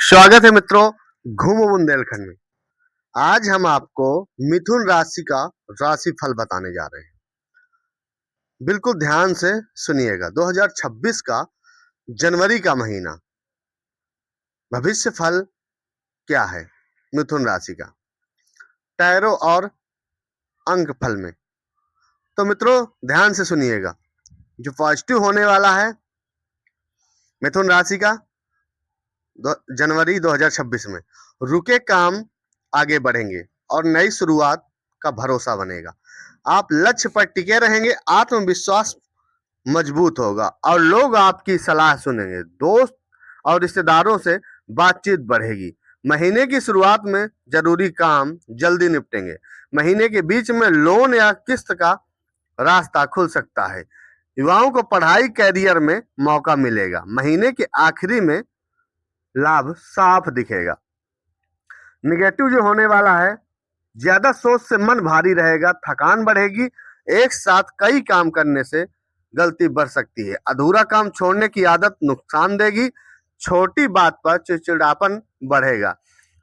स्वागत है मित्रों घूमो बुंदेलखंड में। आज हम आपको मिथुन राशि का राशि फल बताने जा रहे हैं। बिल्कुल ध्यान से सुनिएगा। 2026 का जनवरी का महीना भविष्य फल क्या है मिथुन राशि का टैरो और अंक फल में। तो मित्रों ध्यान से सुनिएगा। जो पॉजिटिव होने वाला है मिथुन राशि का जनवरी 2026 में, रुके काम आगे बढ़ेंगे और नई शुरुआत का भरोसा बनेगा। आप लक्ष्य पर टिके रहेंगे, आत्मविश्वास मजबूत होगा और लोग आपकी सलाह सुनेंगे। दोस्त और रिश्तेदारों से बातचीत बढ़ेगी। महीने की शुरुआत में जरूरी काम जल्दी निपटेंगे। महीने के बीच में लोन या किस्त का रास्ता खुल सकता है। युवाओं को पढ़ाई कैरियर में मौका मिलेगा। महीने के आखिरी में लाभ साफ दिखेगा। निगेटिव जो होने वाला है, ज्यादा सोच से मन भारी रहेगा, थकान बढ़ेगी। एक साथ कई काम करने से गलती बढ़ सकती है। अधूरा काम छोड़ने की आदत नुकसान देगी। छोटी बात पर चिड़चिड़ापन बढ़ेगा,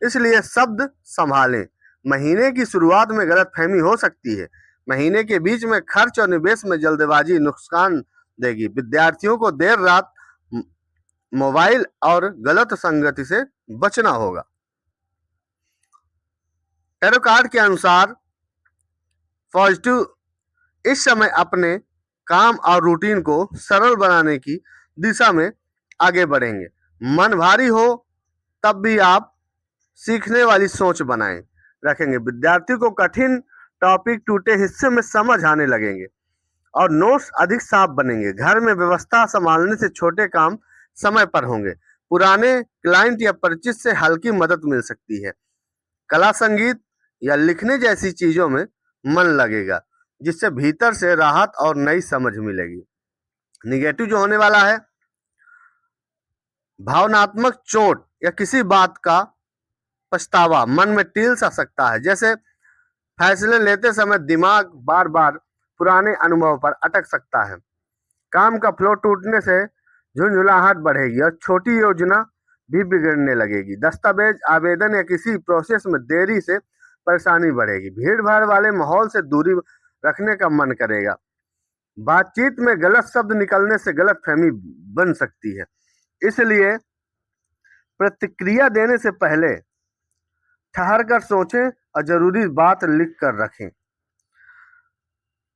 इसलिए शब्द संभालें। महीने की शुरुआत में गलतफहमी हो सकती है। महीने के बीच में खर्च और निवेश में जल्दबाजी नुकसान देगी। विद्यार्थियों को देर रात मोबाइल और गलत संगति से बचना होगा। टैरो कार्ड के अनुसार पॉजिटिव इस समय अपने काम और रूटीन को सरल बनाने की दिशा में आगे बढ़ेंगे। मन भारी हो तब भी आप सीखने वाली सोच बनाएं रखेंगे। विद्यार्थी को कठिन टॉपिक टूटे हिस्से में समझ आने लगेंगे और नोट्स अधिक साफ बनेंगे। घर में व्यवस्था संभालने से छोटे काम समय पर होंगे। पुराने क्लाइंट या परिचित से हल्की मदद मिल सकती है। कला, संगीत या लिखने जैसी चीजों में मन लगेगा, जिससे भीतर से राहत और नई समझ मिलेगी। निगेटिव जो होने वाला है, भावनात्मक चोट या किसी बात का पछतावा मन में टील सा सकता है। जैसे फैसले लेते समय दिमाग बार बार पुराने अनुभव पर अटक सकता है। काम का फ्लो टूटने से झुंझुलाहट बढ़ेगी और छोटी योजना भी बिगड़ने लगेगी। दस्तावेज, आवेदन या किसी प्रोसेस में देरी से परेशानी बढ़ेगी। भीड़ भाड़ वाले माहौल से दूरी रखने का मन करेगा। बातचीत में गलत शब्द निकलने से गलतफहमी बन सकती है, इसलिए प्रतिक्रिया देने से पहले ठहर कर सोचें और जरूरी बात लिख कर रखें।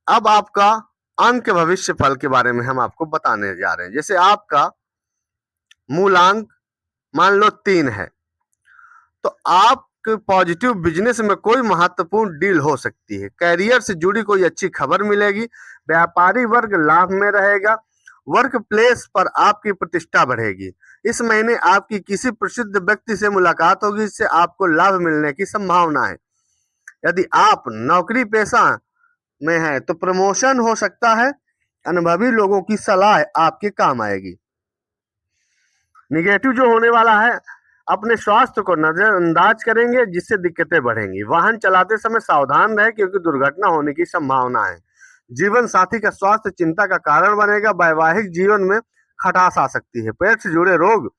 अब आपका अंक भविष्य फल के बारे में हम आपको बताने जा रहे हैं। जैसे आपका मूलांक मान लो 3 है, तो आप पॉजिटिव बिजनेस में कोई महत्वपूर्ण डील हो सकती है। कैरियर से जुड़ी कोई अच्छी खबर मिलेगी। व्यापारी वर्ग लाभ में रहेगा। वर्क प्लेस पर आपकी प्रतिष्ठा बढ़ेगी। इस महीने आपकी किसी प्रसिद्ध व्यक्ति से मुलाकात होगी, जिससे आपको लाभ मिलने की संभावना है। यदि आप नौकरी पेशा में हैं तो प्रमोशन हो सकता है। अनुभवी लोगों की सलाह आपके काम आएगी। निगेटिव जो होने वाला है, अपने स्वास्थ्य को नजरअंदाज करेंगे, जिससे दिक्कतें बढ़ेंगी। वाहन चलाते समय सावधान रहें, क्योंकि दुर्घटना होने की संभावना है। जीवन साथी का स्वास्थ्य चिंता का कारण बनेगा। वैवाहिक जीवन में खटास आ सकती है। पेट से जुड़े रोग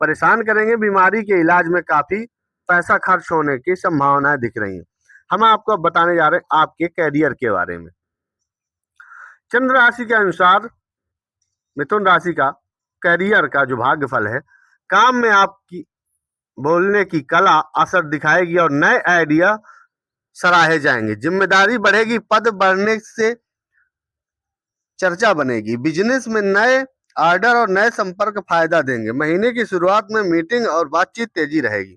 परेशान करेंगे। बीमारी के इलाज में काफी पैसा खर्च होने की संभावनाएं दिख रही हैं। हम आपको बताने जा रहे हैं आपके कैरियर के बारे में। चंद्र राशि के अनुसार मिथुन राशि का कैरियर का जो भाग्यफल है, काम में आपकी बोलने की कला असर दिखाएगी और नए आइडिया सराहे जाएंगे। जिम्मेदारी बढ़ेगी। पद बढ़ने से चर्चा बनेगी। बिजनेस में नए ऑर्डर और नए संपर्क फायदा देंगे। महीने की शुरुआत में मीटिंग और बातचीत तेजी रहेगी।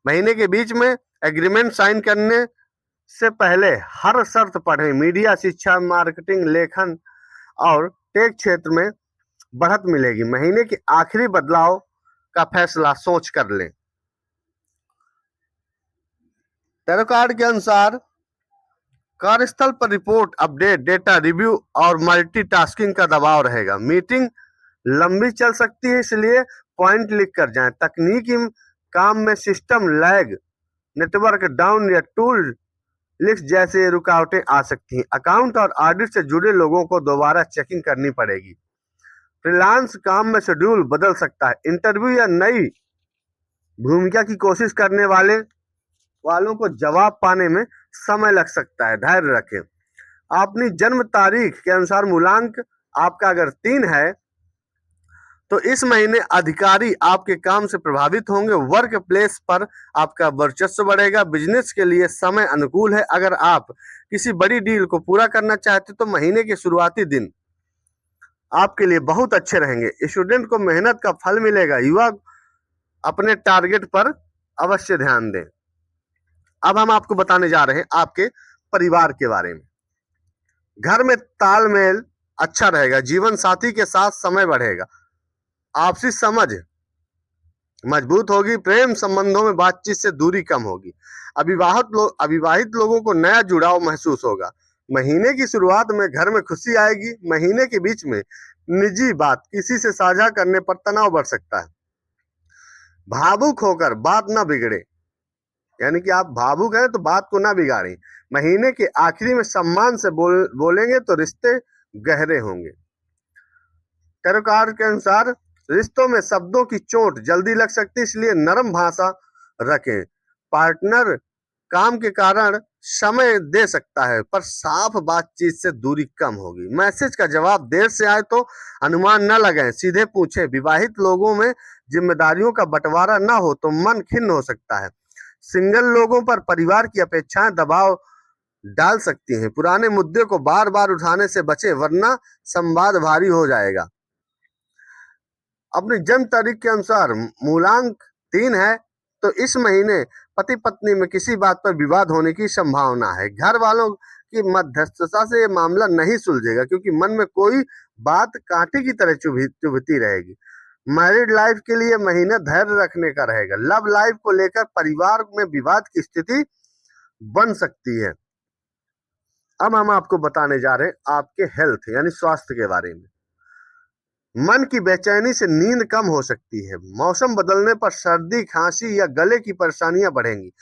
महीने के बीच में एग्रीमेंट साइन करने से पहले हर शर्त पढ़ें। मीडिया, शिक्षा, मार्केटिंग, लेखन और टेक क्षेत्र में बढ़त मिलेगी। महीने के आखिरी बदलाव का फैसला सोच कर लें। टैरो कार्ड के अनुसार कार्यस्थल पर रिपोर्ट, अपडेट, डेटा रिव्यू और मल्टीटास्किंग का दबाव रहेगा। मीटिंग लंबी चल सकती है, इसलिए पॉइंट लिख कर जाएं। तकनीकी काम में सिस्टम लैग, नेटवर्क डाउन या टूल लिस्ट जैसे रुकावटें आ सकती हैं। अकाउंट और ऑडिट से जुड़े लोगों को दोबारा चेकिंग करनी पड़ेगी। फ्रीलांस काम में शेड्यूल बदल सकता है। इंटरव्यू या नई भूमिका की कोशिश करने वालों को जवाब पाने में समय लग सकता है, धैर्य रखें। अपनी जन्म तारीख के अनुसार मूलांक आपका अगर 3 है तो इस महीने अधिकारी आपके काम से प्रभावित होंगे। वर्क प्लेस पर आपका वर्चस्व बढ़ेगा। बिजनेस के लिए समय अनुकूल है। अगर आप किसी बड़ी डील को पूरा करना चाहते तो महीने के शुरुआती दिन आपके लिए बहुत अच्छे रहेंगे। स्टूडेंट को मेहनत का फल मिलेगा। युवा अपने टारगेट पर अवश्य ध्यान दें। अब हम आपको बताने जा रहे हैं आपके परिवार के बारे में। घर में तालमेल अच्छा रहेगा। जीवन साथी के साथ समय बढ़ेगा। आपसी समझ मजबूत होगी। प्रेम संबंधों में बातचीत से दूरी कम होगी। अविवाहित लोगों को नया जुड़ाव महसूस होगा। महीने की शुरुआत में घर में खुशी आएगी। महीने के बीच में निजी बात किसी से साझा करने पर तनाव बढ़ सकता है। भावुक होकर बात ना बिगड़े, यानी कि आप भावुक हैं तो बात को ना बिगाड़ें। महीने के आखिरी में सम्मान से बोलेंगे तो रिश्ते गहरे होंगे। टैरो कार्ड के अनुसार रिश्तों में शब्दों की चोट जल्दी लग सकती है, इसलिए नरम भाषा रखें। पार्टनर काम के कारण समय दे सकता है पर साफ बातचीत से दूरी कम होगी। मैसेज का जवाब देर से आए तो अनुमान न लगाएं, सीधे पूछें। विवाहित लोगों में जिम्मेदारियों का बंटवारा न हो तो मन खिन्न हो सकता है। सिंगल लोगों पर परिवार की अपेक्षाएं दबाव डाल सकती हैं। पुराने मुद्दे को बार बार उठाने से बचें वरना संवाद भारी हो जाएगा। अपनी जन्म तारीख के अनुसार मूलांक 3 है तो इस महीने पति पत्नी में किसी बात पर विवाद होने की संभावना है। घर वालों की मध्यस्थता से ये मामला नहीं सुलझेगा क्योंकि मन में कोई बात कांटे की तरह चुभती रहेगी। मैरिड लाइफ के लिए महीना धैर्य रखने का रहेगा। लव लाइफ को लेकर परिवार में विवाद की स्थिति बन सकती है। अब हम आपको बताने जा रहे हैं आपके हेल्थ यानी स्वास्थ्य के बारे में। मन की बेचैनी से नींद कम हो सकती है। मौसम बदलने पर सर्दी, खांसी या गले की परेशानियां बढ़ेंगी।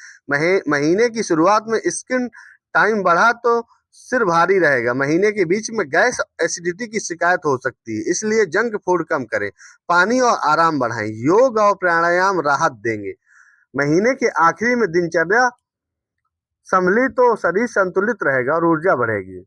महीने की शुरुआत में स्किन टाइम बढ़ा तो सिर भारी रहेगा। महीने के बीच में गैस, एसिडिटी की शिकायत हो सकती है, इसलिए जंक फूड कम करें। पानी और आराम बढ़ाएं। योग और प्राणायाम राहत देंगे। महीने के आखिरी में दिनचर्या संभली तो शरीर संतुलित रहेगा और ऊर्जा बढ़ेगी।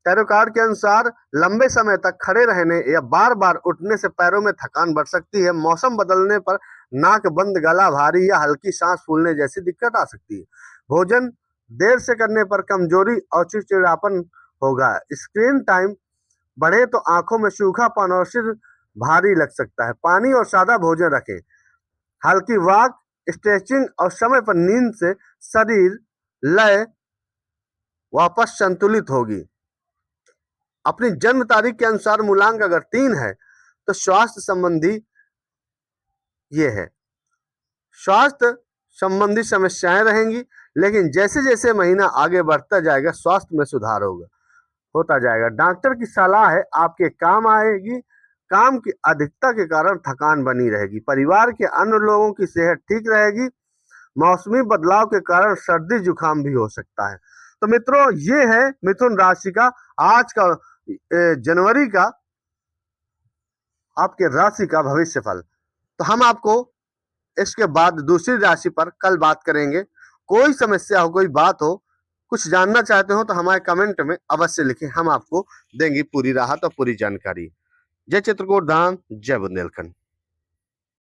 टैरो कार्ड के अनुसार लंबे समय तक खड़े रहने या बार बार उठने से पैरों में थकान बढ़ सकती है। मौसम बदलने पर नाक बंद, गला भारी या हल्की सांस फूलने जैसी दिक्कत आ सकती है। भोजन देर से करने पर कमजोरी और चिड़चिड़ापन होगा। स्क्रीन टाइम बढ़े तो आंखों में सूखापन और सिर भारी लग सकता है। पानी और सादा भोजन रखें। हल्की वॉक, स्ट्रेचिंग और समय पर नींद से शरीर लय वापस संतुलित होगी। अपनी जन्म तारीख के अनुसार मूलांक अगर 3 है तो स्वास्थ्य संबंधी ये है। स्वास्थ्य संबंधी समस्याएं रहेंगी, लेकिन जैसे जैसे महीना आगे बढ़ता जाएगा स्वास्थ्य में सुधार होता जाएगा। डॉक्टर की सलाह है आपके काम आएगी। काम की अधिकता के कारण थकान बनी रहेगी। परिवार के अन्य लोगों की सेहत ठीक रहेगी। मौसमी बदलाव के कारण सर्दी जुकाम भी हो सकता है। तो मित्रों, ये है मिथुन राशि का आज का जनवरी का आपके राशि का भविष्य फल। तो हम आपको इसके बाद दूसरी राशि पर कल बात करेंगे। कोई समस्या हो, कोई बात हो, कुछ जानना चाहते हो तो हमारे कमेंट में अवश्य लिखें। हम आपको देंगे पूरी राहत और पूरी जानकारी। जय चित्रकूट धाम, जय बुंदेलखंड।